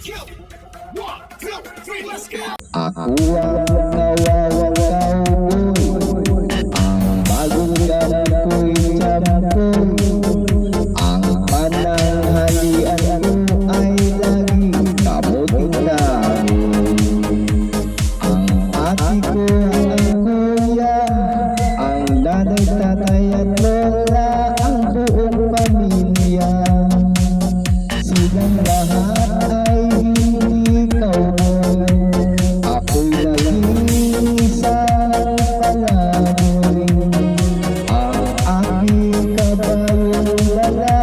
Ako ang nawawang cowboy, ang bagong ganap ko'y champoy. Ang pananghalian ko ay lagi kamuting dahon. Ang ate ko ang kuya, ang nanay, tatay at lola, ang buong pamilya. Silang lahat ay hindi cowboy, ako'y nag-iisang palaboy. Ang aking kabayong dala,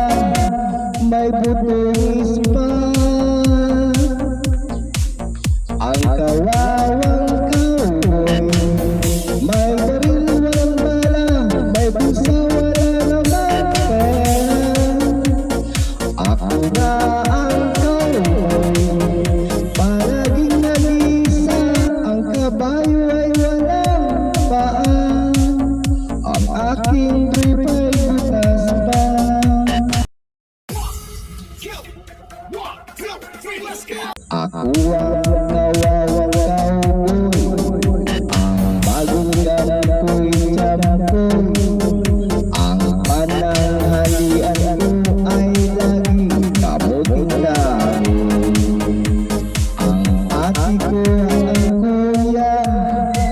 may butulis pa. Ang kawawang cowboy, may baril walang bala, may busa wala naman pera. Ako na ang cowboy, palaging nag-iisa, ang kabayo ay walang paa. Ang aking trip ay butas pa. Ako ang nawawang cowboy, ang bagong ganap ko'y champoy. Ang pananghalian ko ay lagi kamuting dahon. Ang ate ko ang kuya,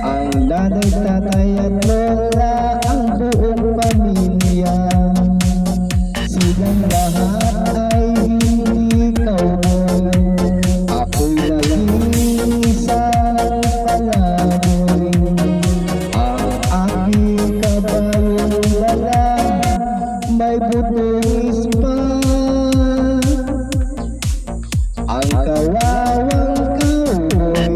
ang nanay, tatay at lola, ang buong pamilya. Silang lahat ay hindi cowboy, ako'y nag-iisang palaboy. Ang aking kabayong dala, may butulis pa. Ang kawawang cowboy,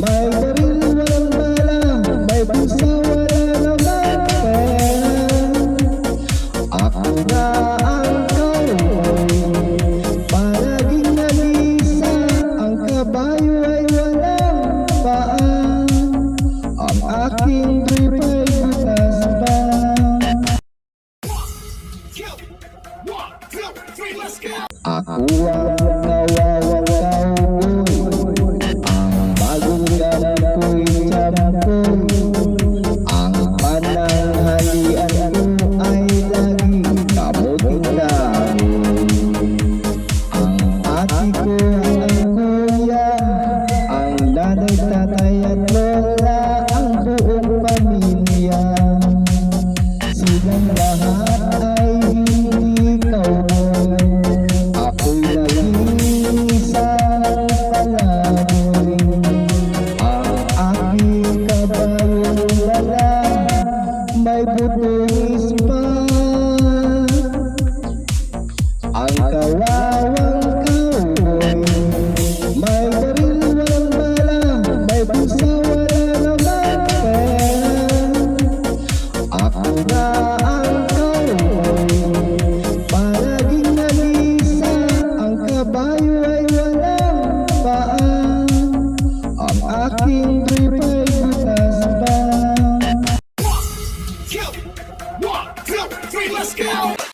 may baril walang bala, may busa wala naman pera. Ako na ang cowboy, palaging nag-iisa, ang kabayo ay walang paa. Ang aking trip ay butas pa. Ako ang nawawang cowboy, ang bagong ganap ko'y champoy. Ang pananghalian ko ay lagi kamuting dahon. Ang ate ko ang kuya, ang nanay, tatay at lola, ang buong pamilya. Silang lahat ay hindi cowboy, ako'y nag-iisang palaboy. Ang aking kabayong dala, may butulis pa. Ang kawawang cowboy, may baril walang bala, may busa wala naman pera. Ako na ang cowboy, palaging nag-iisa, ang kabayo ay walang paa. Ang aking trip ay butas pa. One, two, three, let's go!